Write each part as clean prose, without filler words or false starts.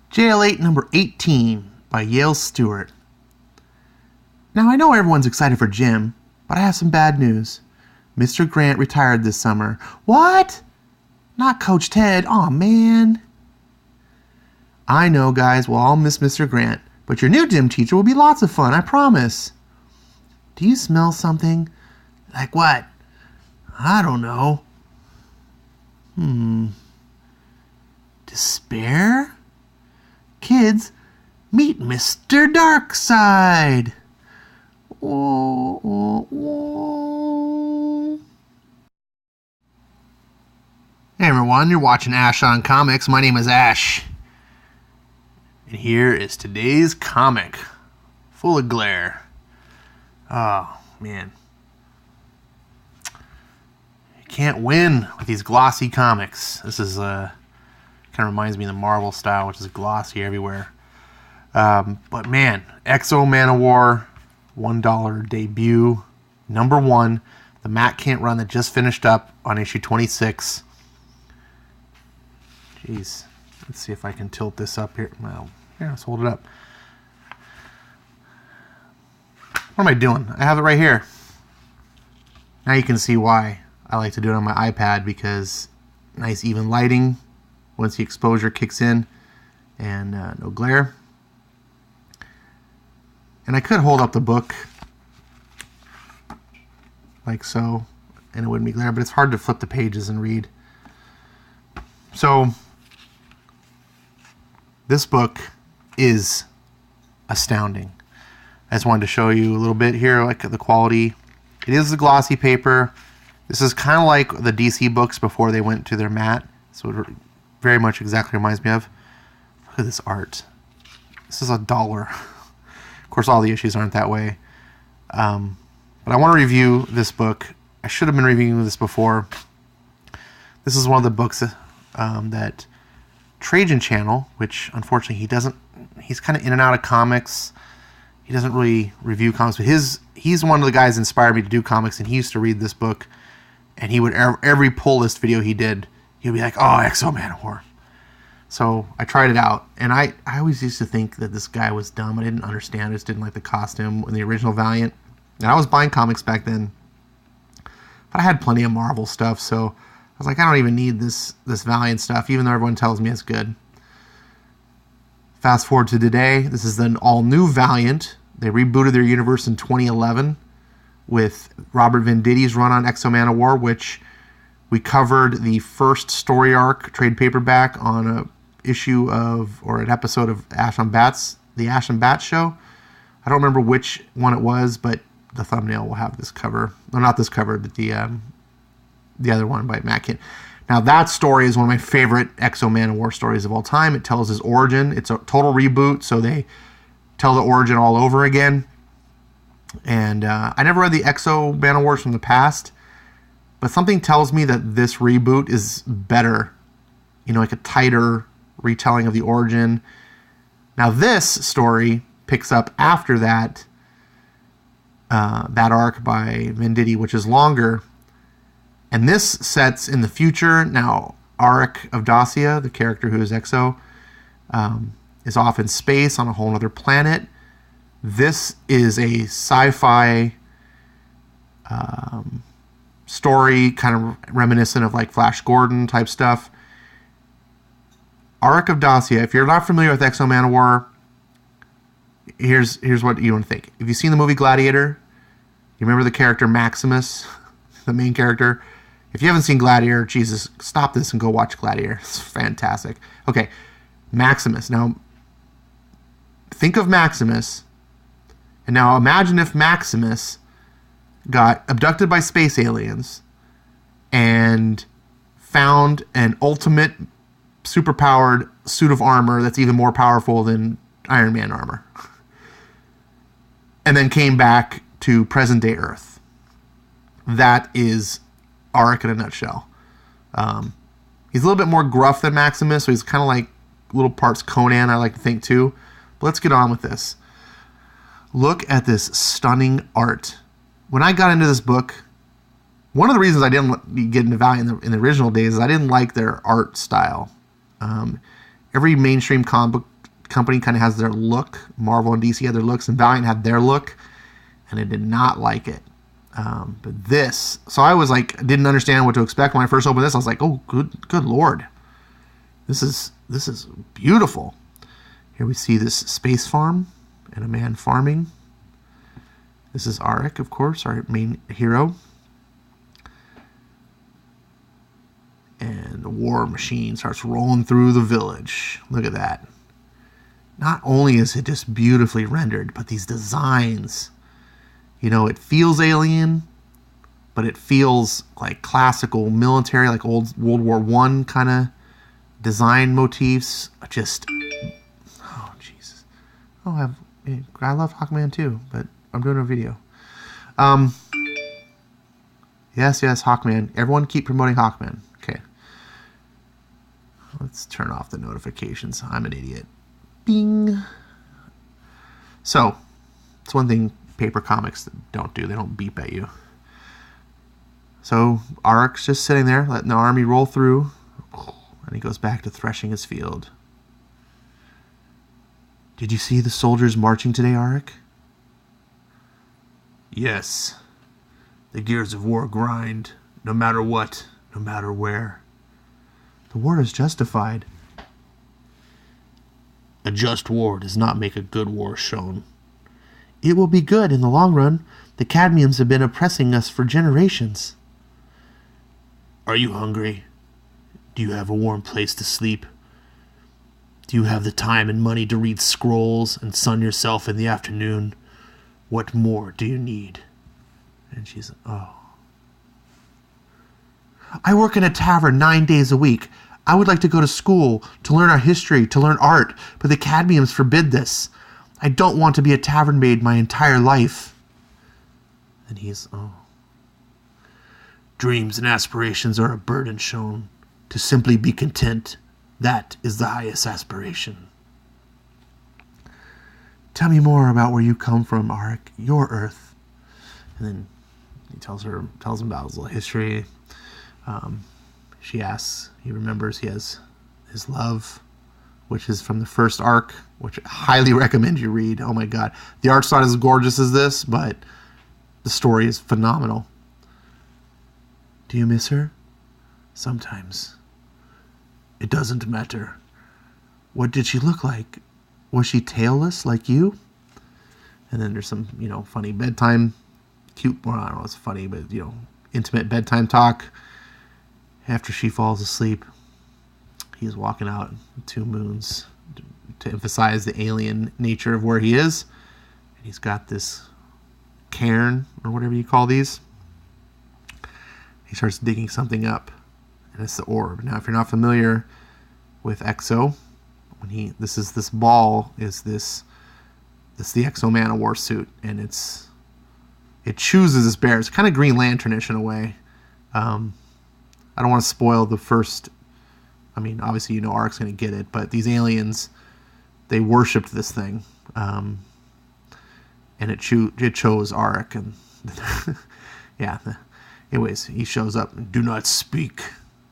Jail 8, number 18, by Yale Stewart. Now, I know everyone's excited for Jim, but I have some bad news. Mr. Grant retired this summer. What? Not Coach Ted. Aw, man. I know, guys, we'll all miss Mr. Grant, but your new gym teacher will be lots of fun, I promise. Do you smell something? Like what? I don't know. Despair? Kids, meet Mr. Darkside. Hey everyone, you're watching Ash on Comics. My name is Ash. And here is today's comic. Full of glare. Oh, man. You can't win with these glossy comics. This is, kind of reminds me of the Marvel style, which is glossy everywhere. But man, Exo Manowar, $1 debut, number 1, the Matt Kent run that just finished up on issue 26. Jeez, let's see if I can tilt this up here. Well, yeah, let's hold it up. What am I doing? I have it right here. Now you can see why I like to do it on my iPad, because nice even lighting once the exposure kicks in, and no glare. And I could hold up the book like so, and it wouldn't be glare, but it's hard to flip the pages and read. So this book is astounding. I just wanted to show you a little bit here, like the quality. It is the glossy paper. This is kind of like the DC books before they went to their matte. So it very much exactly reminds me of. Look at this art. This is $1. Of course, all the issues aren't that way. But I want to review this book. I should have been reviewing this before. This is one of the books that Trajan Channel, which unfortunately he's kind of in and out of comics. He doesn't really review comics, but he's one of the guys that inspired me to do comics, and he used to read this book, and he would, every pull list video he did, he'd be like, oh, Exo Manowar. So I tried it out, and I always used to think that this guy was dumb. I didn't understand. I just didn't like the costume in the original Valiant. And I was buying comics back then, but I had plenty of Marvel stuff, so I was like, I don't even need this Valiant stuff, even though everyone tells me it's good. Fast forward to today. This is an all-new Valiant. They rebooted their universe in 2011 with Robert Venditti's run on Exo Manowar, which we covered the first story arc trade paperback on an episode of Ash on Bats, the Ash and Bats show. I don't remember which one it was, but the thumbnail will have this cover. No, not this cover, but the other one by Matt Kent. Now, that story is one of my favorite Exo Manowar stories of all time. It tells his origin. It's a total reboot, so they tell the origin all over again. And I never read the Exo Manowars from the past, but something tells me that this reboot is better. You know, like a tighter retelling of the origin. Now, this story picks up after that arc by Venditti, which is longer. And this sets in the future. Now, Arik of Dacia, the character who is Exo, is off in space on a whole other planet. This is a sci-fi story, kind of reminiscent of like Flash Gordon type stuff. Arik of Dacia, if you're not familiar with Exo Manowar, here's what you want to think. If you've seen the movie Gladiator, you remember the character Maximus, the main character? If you haven't seen Gladiator, Jesus, stop this and go watch Gladiator. It's fantastic. Okay, Maximus. Now, think of Maximus, and now imagine if Maximus got abducted by space aliens and found an ultimate superpowered suit of armor that's even more powerful than Iron Man armor, and then came back to present-day Earth. That is Arik in a nutshell. He's a little bit more gruff than Maximus, so he's kind of like little parts Conan, I like to think, too. But let's get on with this. Look at this stunning art. When I got into this book, one of the reasons I didn't get into Valiant in the original days is I didn't like their art style. Every mainstream comic book company kind of has their look. Marvel and DC had their looks, and Valiant had their look, and I did not like it. But this, so I was like, didn't understand what to expect when I first opened this. I was like, oh, good Lord. This is beautiful. Here we see this space farm and a man farming. This is Arik, of course, our main hero. And the war machine starts rolling through the village. Look at that. Not only is it just beautifully rendered, but these designs, you know, it feels alien, but it feels like classical military, like old World War I kind of design motifs. Just, oh, Jesus. Oh, I love Hawkman too, but I'm doing a video. Yes, Hawkman. Everyone keep promoting Hawkman. Okay. Let's turn off the notifications. I'm an idiot. Bing. So, it's one thing paper comics don't do. They don't beep at you. So, Arik's just sitting there, letting the army roll through, and he goes back to threshing his field. Did you see the soldiers marching today, Arik? Yes. The gears of war grind, no matter what, no matter where. The war is justified. A just war does not make a good war shown. It will be good in the long run. The cadmiums have been oppressing us for generations. Are you hungry? Do you have a warm place to sleep? Do you have the time and money to read scrolls and sun yourself in the afternoon? What more do you need? And she's, oh. I work in a tavern 9 days a week. I would like to go to school, to learn our history, to learn art, but the cadmiums forbid this. I don't want to be a tavern maid my entire life. And he's, oh. Dreams and aspirations are a burden shown. To simply be content, that is the highest aspiration. Tell me more about where you come from, Arik, your Earth. And then he tells him about his little history. She asks, he remembers he has his love, which is from the first arc, which I highly recommend you read. Oh my God. The art's not as gorgeous as this, but the story is phenomenal. Do you miss her? Sometimes. It doesn't matter. What did she look like? Was she tailless like you? And then there's some, funny bedtime, cute, well, I don't know, it's funny, but, intimate bedtime talk. After she falls asleep, he's walking out 2 moons to emphasize the alien nature of where he is. And he's got this cairn, or whatever you call these. He starts digging something up, and it's the orb. Now, if you're not familiar with Exo, this ball is the Exo Manowar suit, and it chooses its bear. It's kind of Green Lanternish in a way. I don't want to spoil the first. I mean, obviously Arik's going to get it, but these aliens, they worshipped this thing, and it chose Arik, and yeah. Anyways, he shows up. Do not speak.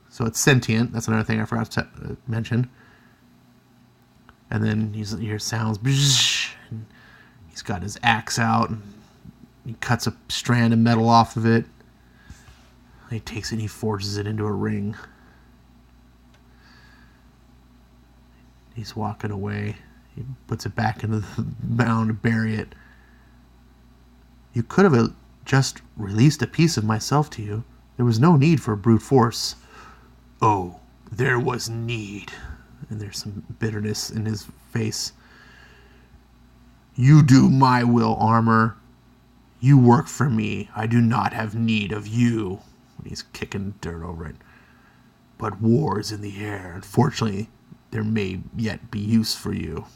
So it's sentient. That's another thing I forgot to mention. And then you hear sounds. And he's got his axe out. And he cuts a strand of metal off of it. He takes it and he forges it into a ring. He's walking away. He puts it back into the mound to bury it. You could have just released a piece of myself to you. There was no need for brute force. Oh, there was need. And there's some bitterness in his face. You do my will, Armor. You work for me. I do not have need of you. He's kicking dirt over it. But war is in the air. Unfortunately, there may yet be use for you.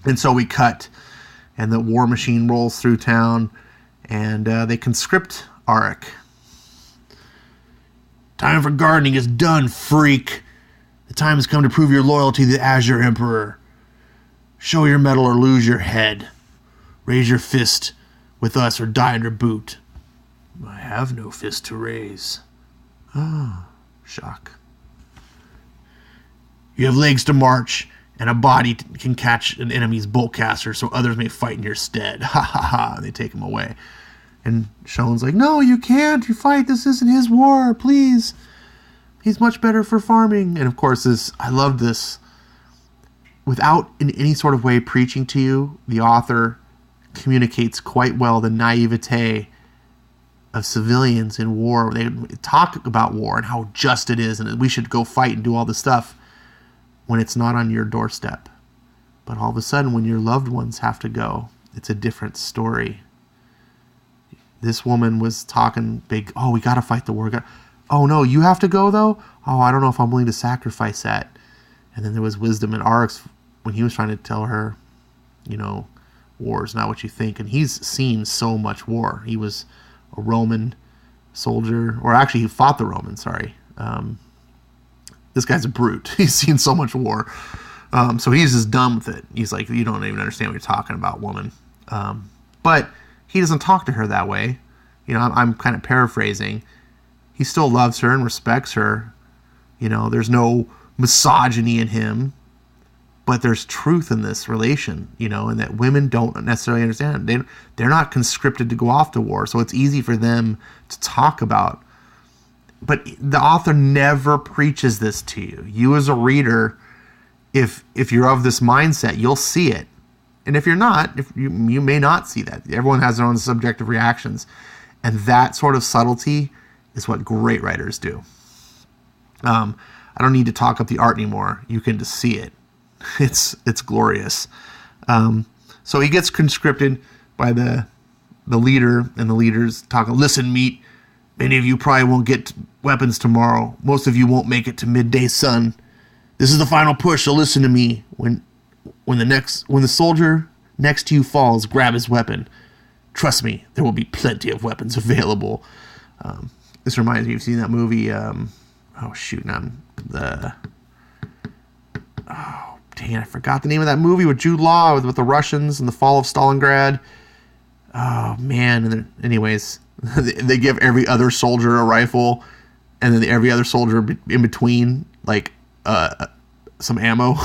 And so we cut, and the war machine rolls through town, and they conscript Arik. Time for gardening is done, freak. The time has come to prove your loyalty to the Azure Emperor. Show your mettle or lose your head. Raise your fist with us or die under boot. I have no fist to raise. Ah, shock. You have legs to march and a body can catch an enemy's boltcaster so others may fight in your stead. Ha ha ha. And they take him away. And Shone's like, no, you can't. You fight. This isn't his war. Please. He's much better for farming. And of course, I love this. Without in any sort of way preaching to you, the author communicates quite well the naivete of civilians in war. They talk about war and how just it is, and we should go fight and do all this stuff when it's not on your doorstep. But all of a sudden, when your loved ones have to go, it's a different story. This woman was talking big, oh, we got to fight the war. Oh, no, you have to go, though? Oh, I don't know if I'm willing to sacrifice that. And then there was wisdom in Arx when he was trying to tell her, you know, war is not what you think. And he's seen so much war. He was a Roman soldier, or actually he fought the Romans, sorry. This guy's a brute. He's seen so much war. So he's just done with it. He's like, you don't even understand what you're talking about, woman. But he doesn't talk to her that way. You know, I'm kind of paraphrasing. He still loves her and respects her. You know, there's no misogyny in him, but there's truth in this relation, you know, and that women don't necessarily understand. They're not conscripted to go off to war, so it's easy for them to talk about. But the author never preaches this to you. You as a reader, if you're of this mindset, you'll see it. And if you're not, if you may not see that. Everyone has their own subjective reactions. And that sort of subtlety is what great writers do. I don't need to talk up the art anymore. You can just see it. It's glorious. So he gets conscripted by the leader, and the leader's talking, listen, meat, many of you probably won't get weapons tomorrow. Most of you won't make it to midday sun. This is the final push, so listen to me. When the soldier next to you falls, grab his weapon. Trust me, there will be plenty of weapons available. This reminds me, you've seen that movie, dang it, I forgot the name of that movie with Jude Law, with the Russians and the fall of Stalingrad. Oh, man. And then, anyways, they give every other soldier a rifle, and then every other soldier in between, like, some ammo.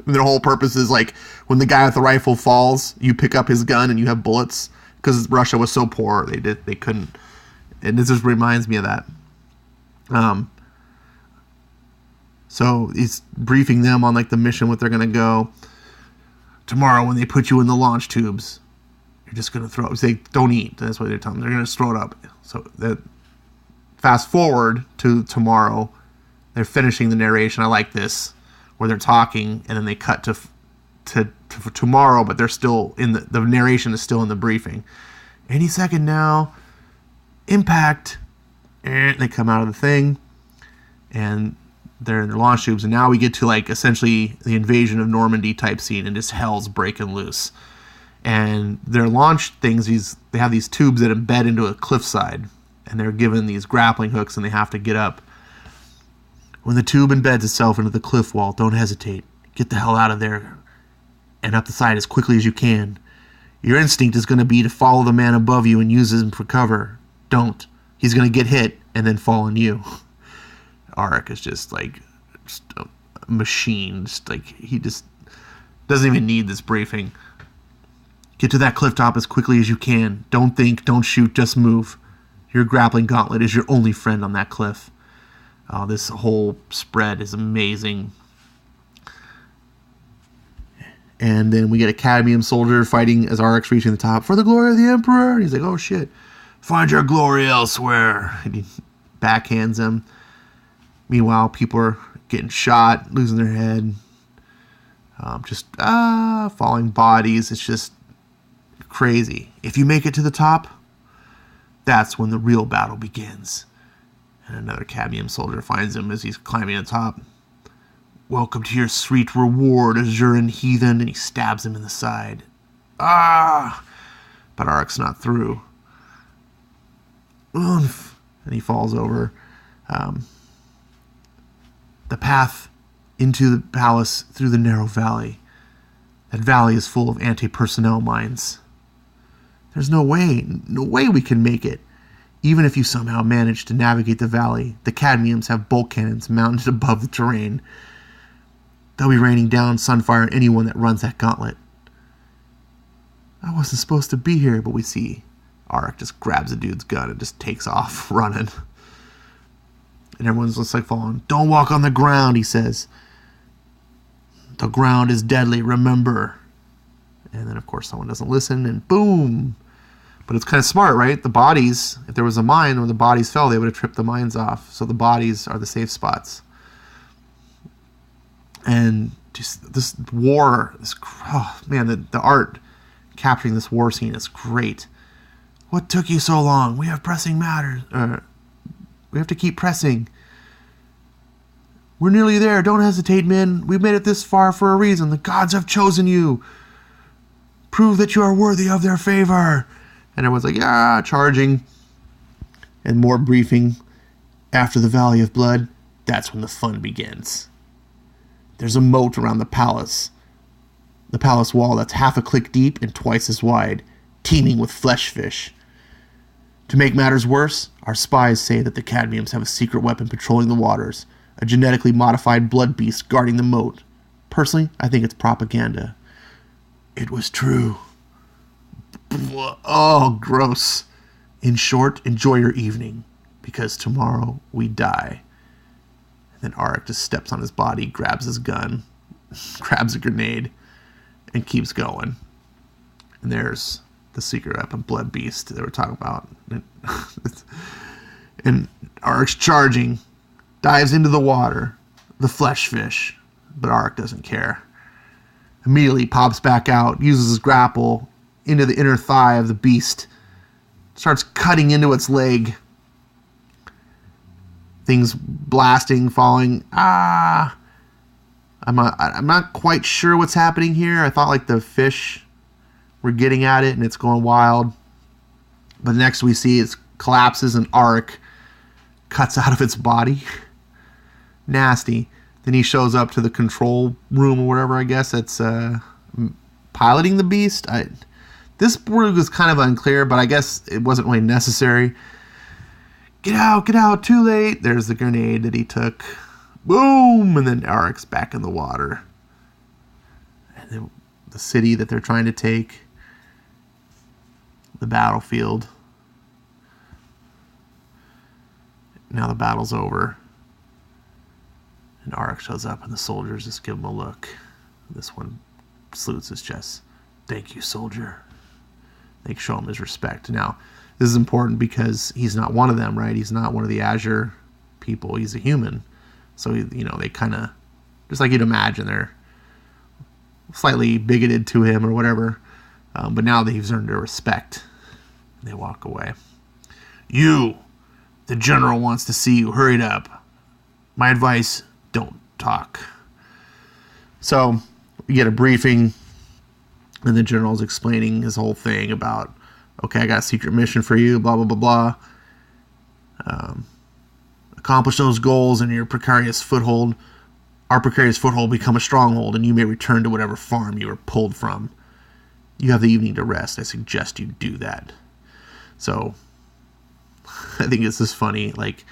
And their whole purpose is, like, when the guy with the rifle falls, you pick up his gun and you have bullets. Because Russia was so poor, they couldn't. And this just reminds me of that. So he's briefing them on, like, the mission, what they're going to go. Tomorrow, when they put you in the launch tubes, you're just going to throw it. Say, don't eat. That's what they're telling them. They're going to throw it up. So that, fast forward to tomorrow. They're finishing the narration. I like this, where they're talking, and then they cut to tomorrow, but they're still in the narration is still in the briefing. Any second now, impact. And they come out of the thing, and they're in their launch tubes, and now we get to, like, essentially the invasion of Normandy type scene, and just hell's breaking loose. And their launch things, they have these tubes that embed into a cliffside, and they're given these grappling hooks, and they have to get up. When the tube embeds itself into the cliff wall, don't hesitate. Get the hell out of there and up the side as quickly as you can. Your instinct is going to be to follow the man above you and use him for cover. Don't. He's going to get hit and then fall on you. Arik is just a machine. He just doesn't even need this briefing. Get to that cliff top as quickly as you can. Don't think, don't shoot, just move. Your grappling gauntlet is your only friend on that cliff. Oh, this whole spread is amazing. And then we get a cadmium soldier fighting as Arik's reaching the top. For the glory of the Emperor! And he's like, oh shit. Find your glory elsewhere. And he backhands him. Meanwhile, people are getting shot, losing their head. Falling bodies. It's just crazy. If you make it to the top, that's when the real battle begins. And another cadmium soldier finds him as he's climbing on top. Welcome to your sweet reward, Azuran heathen, and he stabs him in the side. But Arik's not through. Oomph! And he falls over. The path into the palace through the narrow valley. That valley is full of anti-personnel mines. There's no way we can make it. Even if you somehow manage to navigate the valley, the cadmiums have bolt cannons mounted above the terrain. They'll be raining down sunfire on anyone that runs that gauntlet. I wasn't supposed to be here, but we see Arik just grabs a dude's gun and just takes off running. And everyone's just like following. Don't walk on the ground, he says. The ground is deadly, remember. And then, of course, someone doesn't listen, and boom. But it's kind of smart, right? The bodies, if there was a mine where the bodies fell, they would have tripped the mines off. So the bodies are the safe spots. And just this war, the art capturing this war scene is great. What took you so long? We have pressing matters. We have to keep pressing. We're nearly there. Don't hesitate, men. We've made it this far for a reason. The gods have chosen you. Prove that you are worthy of their favor. And everyone's like, yeah, charging. And more briefing. After the Valley of Blood, that's when the fun begins. There's a moat around the palace. The palace wall that's half a click deep and twice as wide, teeming with flesh fish. To make matters worse, our spies say that the Cadmiums have a secret weapon patrolling the waters, a genetically modified blood beast guarding the moat. Personally, I think it's propaganda. It was true. Oh, gross. In short, enjoy your evening, because tomorrow we die. And then Arik just steps on his body, grabs his gun, grabs a grenade, and keeps going. And there's the secret weapon, Blood Beast, they were talking about. And Arik's charging, dives into the water, the flesh fish, but Arik doesn't care. Immediately pops back out, uses his grapple into the inner thigh of the beast, starts cutting into its leg. Things blasting, falling. I'm not quite sure what's happening here. I thought like the fish were getting at it and it's going wild. But next we see it collapses and Arik cuts out of its body. Nasty. Then he shows up to the control room or whatever, I guess, that's piloting the beast. This word was kind of unclear, but I guess it wasn't really necessary. Get out, too late. There's the grenade that he took. Boom! And then Arik's back in the water. And then the city that they're trying to take. The battlefield. Now the battle's over. And Arik shows up and the soldiers just give him a look. This one salutes his chest. Thank you, soldier. They show him his respect. Now, this is important because he's not one of them, right? He's not one of the Azure people. He's a human. So, they kind of, just like you'd imagine, they're slightly bigoted to him or whatever. But now that he's earned their respect, they walk away. You, the general wants to see you. Hurry it up. My advice, don't talk. So, we get a briefing, and the general's explaining his whole thing about, okay, I got a secret mission for you, blah, blah, blah, blah. Accomplish those goals and our precarious foothold become a stronghold, and you may return to whatever farm you were pulled from. You have the evening to rest. I suggest you do that. So, I think this is funny. Like,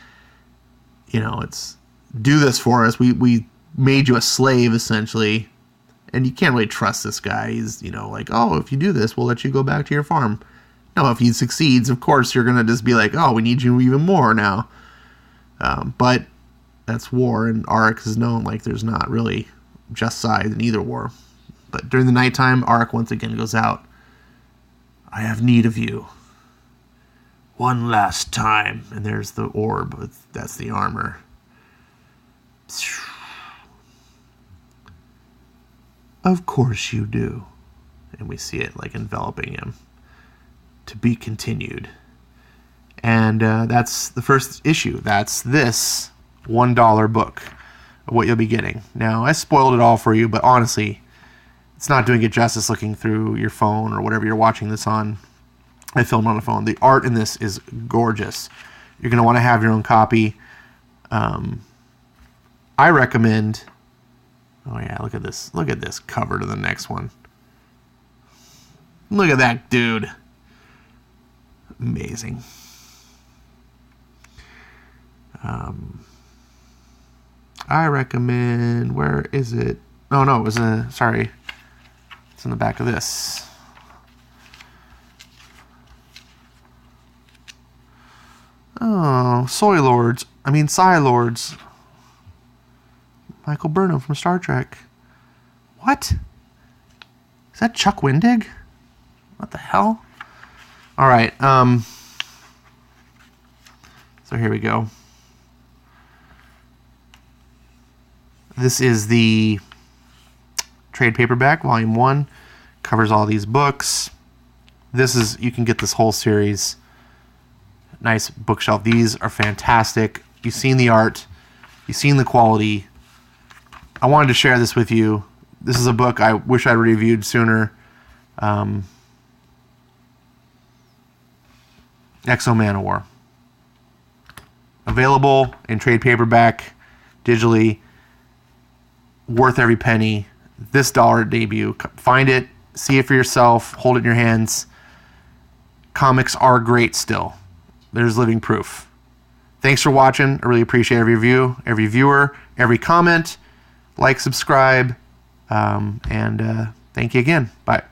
it's, do this for us. We made you a slave, essentially. And you can't really trust this guy. He's, like, oh, if you do this, we'll let you go back to your farm. No, if he succeeds, of course, you're going to just be like, oh, we need you even more now. But that's war, and Arik is known like there's not really just sides in either war. But during the nighttime, Arik once again goes out. I have need of you. One last time. And there's the orb. That's the armor. Of course you do. And we see it like enveloping him. To be continued. And that's the first issue. That's this $1 book of what you'll be getting. Now, I spoiled it all for you, but honestly, it's not doing it justice looking through your phone or whatever you're watching this on. I filmed on a phone. The art in this is gorgeous. You're going to want to have your own copy. I recommend... Oh, yeah, look at this. Look at this cover to the next one. Look at that dude. Amazing. I recommend, where is it? No, it was sorry. It's in the back of this. Oh, Soy Lords. I mean, Psy Lords. Michael Burnham from Star Trek. What? Is that Chuck Wendig? What the hell? All right. So here we go. This is the trade paperback, Volume 1. Covers all these books. This is, you can get this whole series. Nice bookshelf. These are fantastic. You've seen the art. You've seen the quality. I wanted to share this with you. This is a book I wish I'd reviewed sooner. Exo Manowar. Available in trade paperback, digitally. Worth every penny. This dollar debut. Find it. See it for yourself. Hold it in your hands. Comics are great still. There's living proof. Thanks for watching. I really appreciate every view, every viewer, every comment. Like, subscribe, and thank you again. Bye.